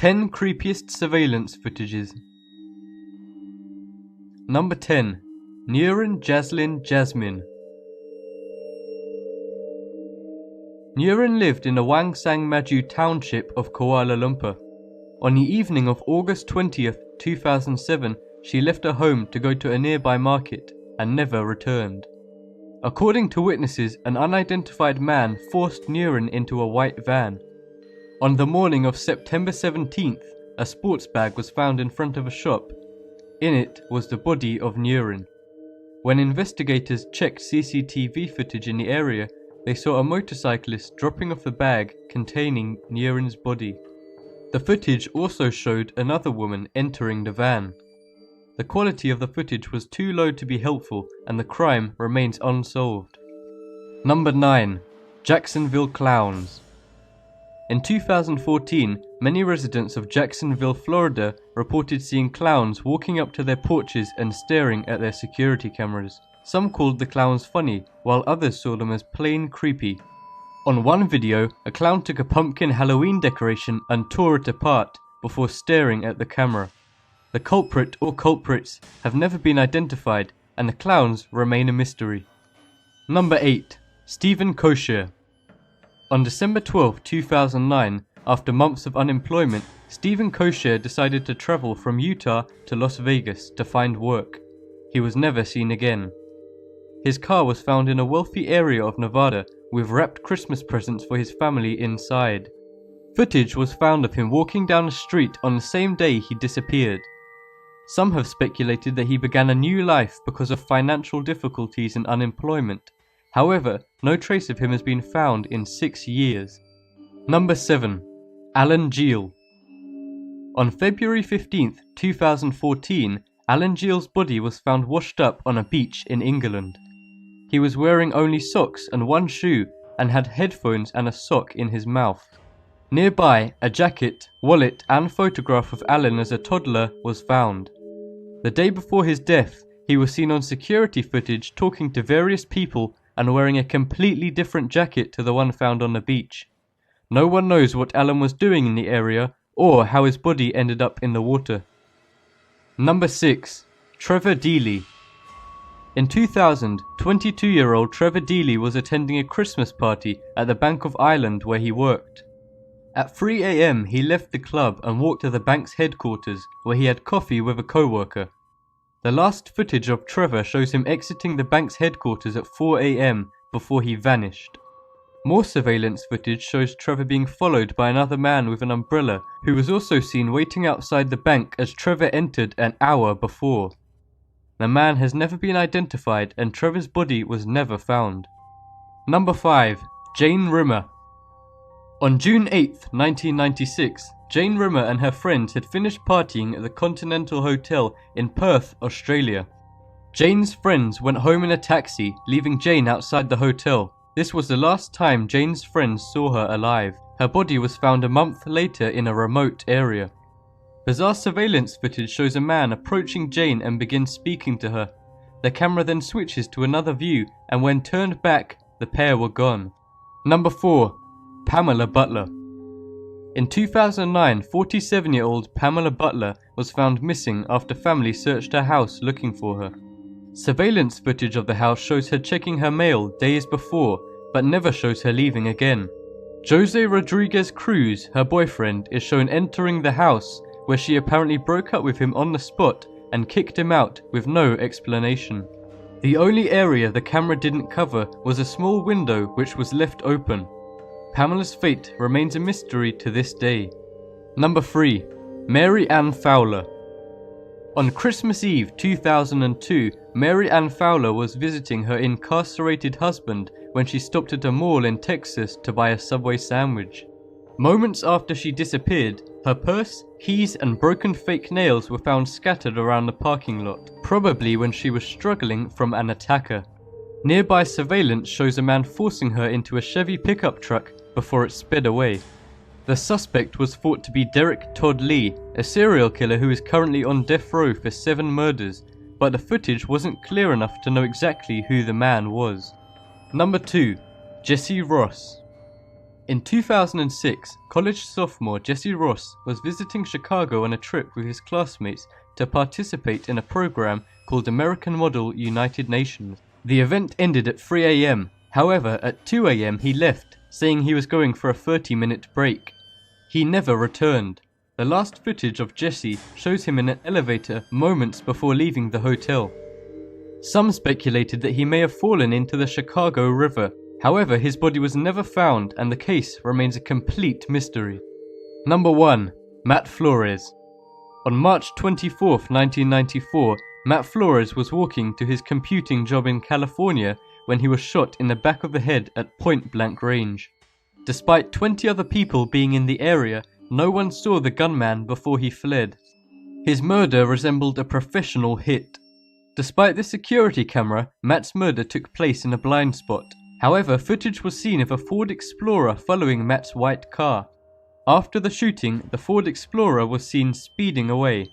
10 creepiest surveillance footages. Number 10. Nurin Jaslin Jasmine. Nurin lived in the Wang Sang Maju township of Kuala Lumpur. On the evening of August 20th, 2007, she left her home to go to a nearby market and never returned. According to witnesses, an unidentified man forced Nurin into a white van. On the morning of September 17th, a sports bag was found in front of a shop. In it was the body of Nurin. When investigators checked CCTV footage in the area, they saw a motorcyclist dropping off the bag containing Nurin's body. The footage also showed another woman entering the van. The quality of the footage was too low to be helpful, and the crime remains unsolved. Number 9. Jacksonville Clowns. In 2014, many residents of Jacksonville, Florida reported seeing clowns walking up to their porches and staring at their security cameras. Some called the clowns funny, while others saw them as plain creepy. On one video, a clown took a pumpkin Halloween decoration and tore it apart before staring at the camera. The culprit or culprits have never been identified, and the clowns remain a mystery. Number 8. Stephen Kosher. On December 12, 2009, after months of unemployment, Stephen Kosher decided to travel from Utah to Las Vegas to find work. He was never seen again. His car was found in a wealthy area of Nevada with wrapped Christmas presents for his family inside. Footage was found of him walking down the street on the same day he disappeared. Some have speculated that he began a new life because of financial difficulties and unemployment. However, no trace of him has been found in 6 years. Number 7. Alan Geel. On February 15, 2014, Alan Geel's body was found washed up on a beach in England. He was wearing only socks and one shoe and had headphones and a sock in his mouth. Nearby, a jacket, wallet and photograph of Alan as a toddler was found. The day before his death, he was seen on security footage talking to various people and wearing a completely different jacket to the one found on the beach. No one knows what Alan was doing in the area or how his body ended up in the water. Number 6. Trevor Deely. In 2000, 22-year-old Trevor Deely was attending a Christmas party at the Bank of Ireland where he worked. At 3 a.m. he left the club and walked to the bank's headquarters where he had coffee with a co-worker. The last footage of Trevor shows him exiting the bank's headquarters at 4 a.m. before he vanished. More surveillance footage shows Trevor being followed by another man with an umbrella who was also seen waiting outside the bank as Trevor entered an hour before. The man has never been identified and Trevor's body was never found. Number 5. Jane Rimmer. On June 8, 1996, Jane Rimmer and her friends had finished partying at the Continental Hotel in Perth, Australia. Jane's friends went home in a taxi, leaving Jane outside the hotel. This was the last time Jane's friends saw her alive. Her body was found a month later in a remote area. Bizarre surveillance footage shows a man approaching Jane and begins speaking to her. The camera then switches to another view, and when turned back, the pair were gone. Number 4. Pamela Butler. In 2009, 47-year-old Pamela Butler was found missing after family searched her house looking for her. Surveillance footage of the house shows her checking her mail days before, but never shows her leaving again. Jose Rodriguez Cruz, her boyfriend, is shown entering the house, where she apparently broke up with him on the spot and kicked him out with no explanation. The only area the camera didn't cover was a small window which was left open. Pamela's fate remains a mystery to this day. Number 3. Mary Ann Fowler. On Christmas Eve 2002, Mary Ann Fowler was visiting her incarcerated husband when she stopped at a mall in Texas to buy a Subway sandwich. Moments after she disappeared, her purse, keys and broken fake nails were found scattered around the parking lot, probably when she was struggling from an attacker. Nearby surveillance shows a man forcing her into a Chevy pickup truck before it sped away. The suspect was thought to be Derek Todd Lee, a serial killer who is currently on death row for 7 murders, but the footage wasn't clear enough to know exactly who the man was. Number 2. Jesse Ross. In 2006, college sophomore Jesse Ross was visiting Chicago on a trip with his classmates to participate in a program called American Model United Nations. The event ended at 3 a.m. However, at 2 a.m. he left, saying he was going for a 30-minute break. He never returned. The last footage of Jesse shows him in an elevator moments before leaving the hotel. Some speculated that he may have fallen into the Chicago River. However, his body was never found and the case remains a complete mystery. Number 1. Matt Flores. On March 24, 1994, Matt Flores was walking to his computing job in California when he was shot in the back of the head at point-blank range. Despite 20 other people being in the area, no one saw the gunman before he fled. His murder resembled a professional hit. Despite the security camera, Matt's murder took place in a blind spot. However, footage was seen of a Ford Explorer following Matt's white car. After the shooting, the Ford Explorer was seen speeding away.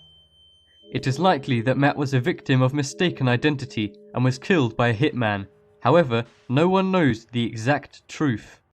It is likely that Matt was a victim of mistaken identity and was killed by a hitman. However, no one knows the exact truth.